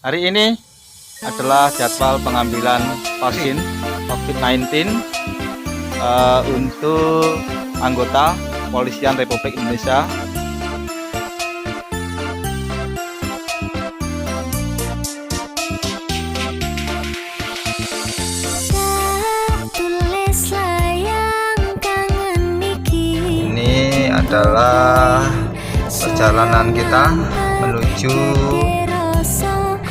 Hari ini adalah jadwal pengambilan vaksin COVID-19 untuk anggota Kepolisian Republik Indonesia. Ini adalah perjalanan kita menuju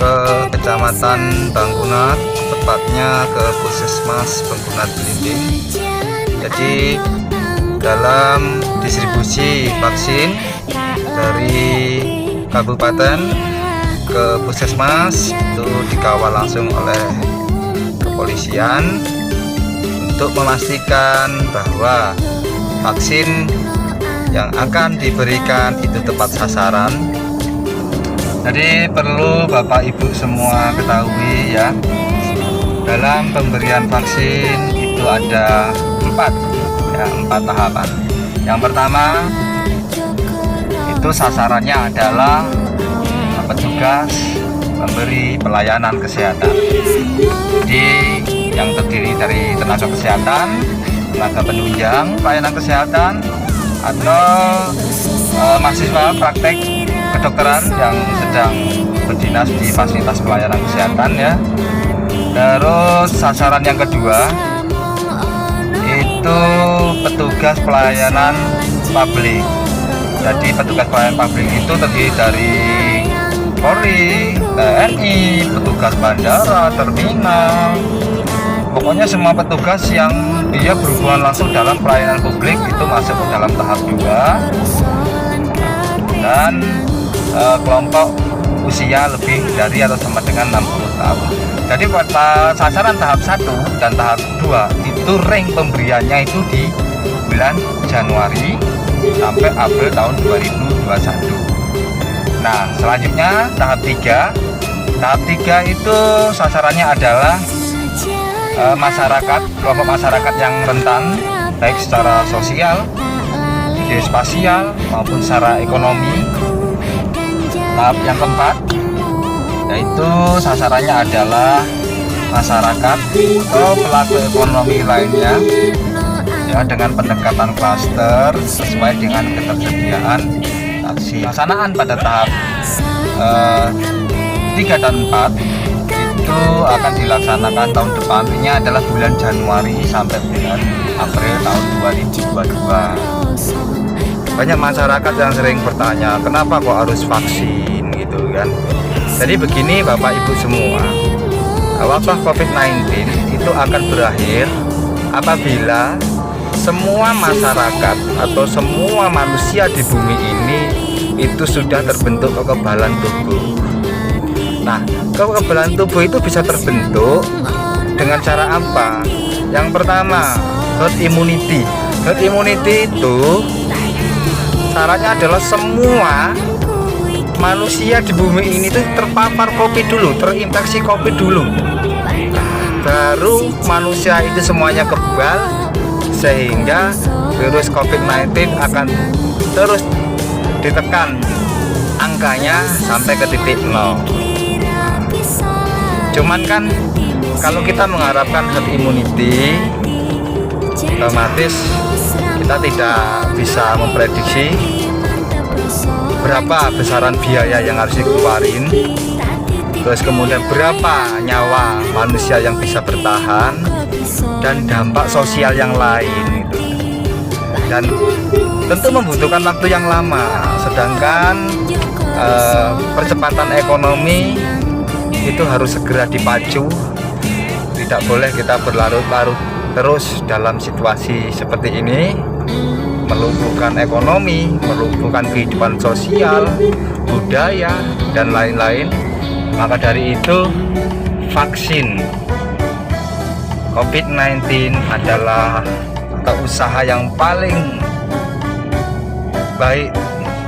ke Kecamatan Bangkunat, tepatnya ke Puskesmas Bangkunat Belimbing. Jadi dalam distribusi vaksin dari kabupaten ke puskesmas itu dikawal langsung oleh kepolisian untuk memastikan bahwa vaksin yang akan diberikan itu tepat sasaran. Jadi perlu Bapak Ibu semua ketahui ya, dalam pemberian vaksin itu ada empat tahapan. Yang pertama itu sasarannya adalah petugas memberi pelayanan kesehatan. Jadi yang terdiri dari tenaga kesehatan, tenaga penunjang pelayanan kesehatan, atau mahasiswa praktek kedokteran yang sedang berdinas di fasilitas pelayanan kesehatan ya. Terus sasaran yang kedua itu petugas pelayanan publik. Jadi petugas pelayanan publik itu terdiri dari Polri, TNI, petugas bandara, terminal, pokoknya semua petugas yang dia berhubungan langsung dalam pelayanan publik itu masuk ke dalam tahap 2. Dan kelompok usia lebih dari atau sama dengan 60 tahun. Jadi pada sasaran tahap 1 dan tahap 2 itu ring pemberiannya itu di bulan Januari sampai April tahun 2021. Nah, selanjutnya tahap 3. Tahap 3 itu sasarannya adalah masyarakat, kelompok masyarakat yang rentan baik secara sosial, geospasial maupun secara ekonomi. Tahap yang keempat yaitu sasarannya adalah masyarakat atau pelaku ekonomi lainnya ya, dengan pendekatan klaster sesuai dengan ketersediaan vaksin. Pelaksanaan pada tahap 3 dan 4 itu akan dilaksanakan tahun depan. Ini adalah bulan Januari sampai bulan April tahun 2022. Banyak masyarakat yang sering bertanya, kenapa kok harus vaksin gitu kan. Jadi begini Bapak Ibu semua, wabah COVID-19 itu akan berakhir apabila semua masyarakat atau semua manusia di bumi ini itu sudah terbentuk kekebalan tubuh. Nah, kekebalan tubuh itu bisa terbentuk dengan cara apa? Yang pertama, herd immunity. Herd immunity itu syaratnya adalah semua manusia di bumi ini tuh terpapar COVID dulu, terinfeksi COVID dulu. Baru manusia itu semuanya kebal, sehingga virus COVID-19 akan terus ditekan angkanya sampai ke titik 0. Cuman kan kalau kita mengharapkan herd immunity, otomatis kita tidak bisa memprediksi berapa besaran biaya yang harus dikeluarin, terus kemudian berapa nyawa manusia yang bisa bertahan, dan dampak sosial yang lain gitu. Dan tentu membutuhkan waktu yang lama. Sedangkan percepatan ekonomi itu harus segera dipacu. Tidak boleh kita berlarut-larut terus dalam situasi seperti ini, melumpuhkan ekonomi, melumpuhkan kehidupan sosial, budaya, dan lain-lain. Maka dari itu vaksin COVID-19 adalah usaha yang paling baik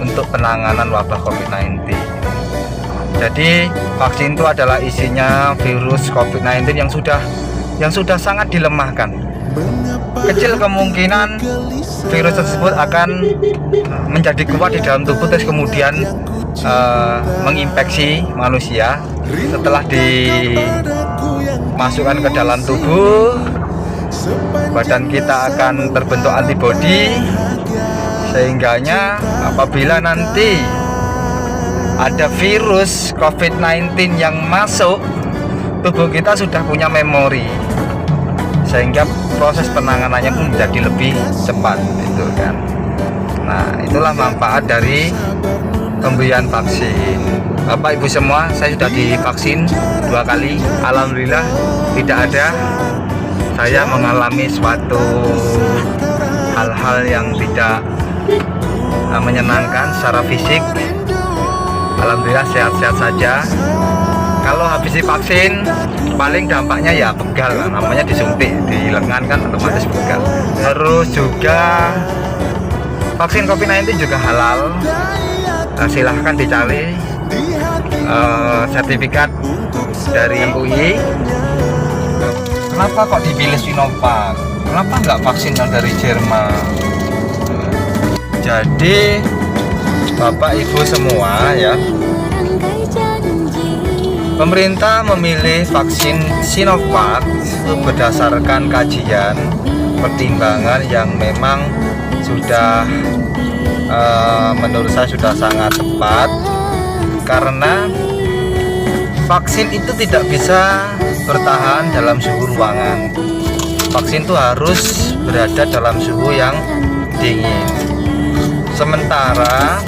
untuk penanganan wabah COVID-19. Jadi vaksin itu adalah isinya virus COVID-19 yang sudah sangat dilemahkan. Kecil kemungkinan virus tersebut akan menjadi kuat di dalam tubuh, terus kemudian menginfeksi manusia. Setelah dimasukkan ke dalam tubuh, badan kita akan terbentuk antibodi, sehingganya apabila nanti ada virus COVID-19 yang masuk, tubuh kita sudah punya memori, sehingga proses penanganannya pun menjadi lebih cepat, gitu kan. Nah, itulah manfaat dari pemberian vaksin. Bapak Ibu semua, saya sudah divaksin 2 kali. Alhamdulillah tidak ada saya mengalami suatu hal-hal yang tidak menyenangkan secara fisik. Alhamdulillah sehat-sehat saja. Kalau habis divaksin paling dampaknya ya pegal, namanya disuntik di lengan kan otomatis pegal. Terus juga vaksin COVID-19 juga halal. Silahkan dicari sertifikat dari MUI. Kenapa kok dipilih Sinovac? Kenapa nggak vaksin yang dari Jerman? Jadi Bapak Ibu semua ya, pemerintah memilih vaksin Sinovac itu berdasarkan kajian pertimbangan yang memang sudah menurut saya sudah sangat tepat, karena vaksin itu tidak bisa bertahan dalam suhu ruangan. Vaksin itu harus berada dalam suhu yang dingin. Sementara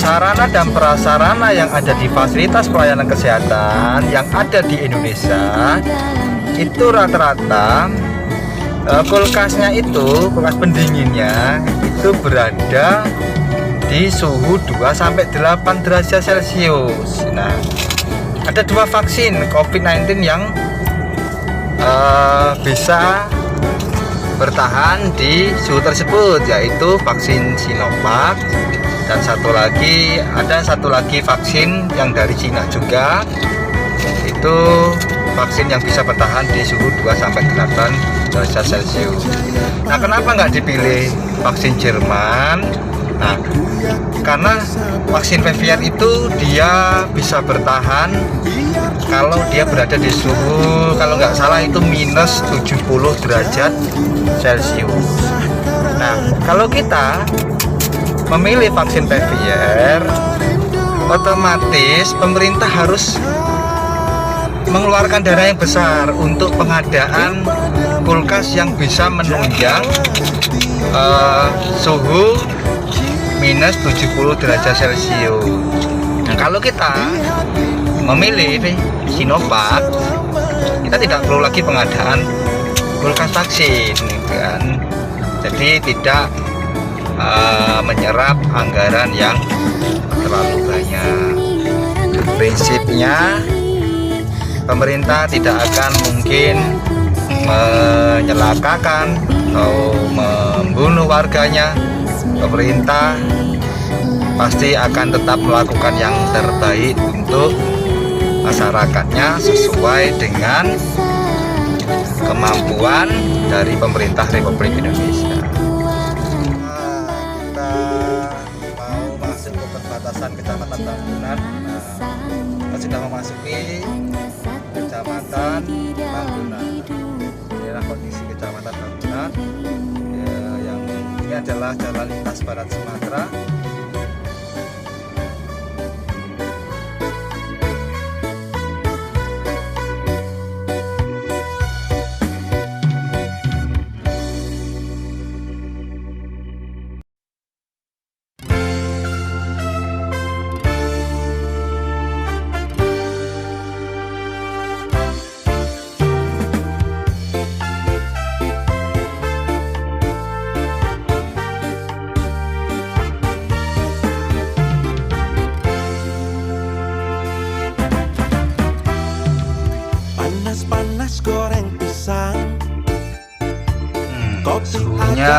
sarana dan prasarana yang ada di fasilitas pelayanan kesehatan yang ada di Indonesia itu rata-rata kulkasnya itu, kulkas pendinginnya itu berada di suhu 2-8 derajat Celcius. Nah, ada 2 vaksin COVID-19 yang bisa bertahan di suhu tersebut, yaitu vaksin Sinovac dan ada satu lagi vaksin yang dari Cina juga, itu vaksin yang bisa bertahan di suhu 2-8 derajat Celcius. Nah, kenapa nggak dipilih vaksin Jerman? Nah, karena vaksin Pfizer itu dia bisa bertahan kalau dia berada di suhu, kalau nggak salah itu minus 70 derajat Celcius. Nah, kalau kita memilih vaksin Pfizer, otomatis pemerintah harus mengeluarkan dana yang besar untuk pengadaan kulkas yang bisa menunjang suhu minus 70 derajat Celcius. Nah, kalau kita memilih Sinovac, kita tidak perlu lagi pengadaan kulkas vaksin, kan? Jadi tidak menyerap anggaran yang terlalu banyak. Prinsipnya pemerintah tidak akan mungkin menyelakakan atau membunuh warganya. Pemerintah pasti akan tetap melakukan yang terbaik untuk masyarakatnya sesuai dengan kemampuan dari pemerintah Republik Indonesia. Kita mau masuk ke perbatasan Kecamatan Tambunan. Kita sudah memasuki Kecamatan Tambunan. Inilah kondisi Kecamatan Tambunan. Yang ini adalah jalan lintas Barat Sumatera. Panas goreng pisang. Suhunya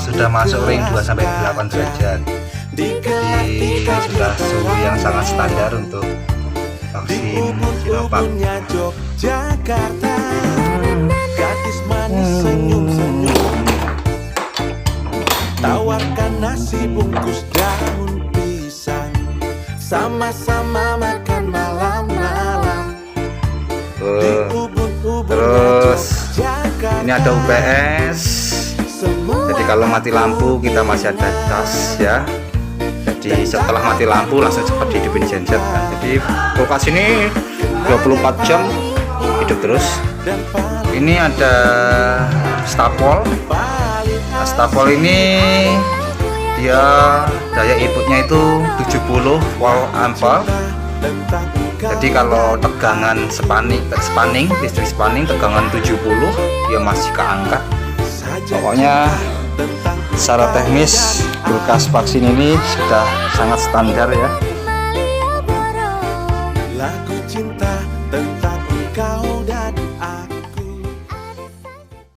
sudah masuk ring 2-8 derajat. Jadi sudah suhu yang sangat standar untuk vaksin Sinovac. Jakarta, gadis manis senyum-senyum, tawarkan nasi bungkus daun pisang. Sama-sama makan malam-malam di ubun-ubun Terus Jakarta. ini ada UPS. Jadi kalau mati lampu kita masih ada cas ya. Jadi setelah mati lampu langsung cepat dihidupin genset kan. Jadi kulkas ini 24 jam hidup terus. Ini ada Stapol. Nah, Stapol ini dia daya inputnya itu 70 volt ampere. Jadi kalau tegangan spanning listrik spanning tegangan 70 dia masih keangkat. Pokoknya secara teknis kulkas vaksin ini sudah sangat standar ya. Lagu cinta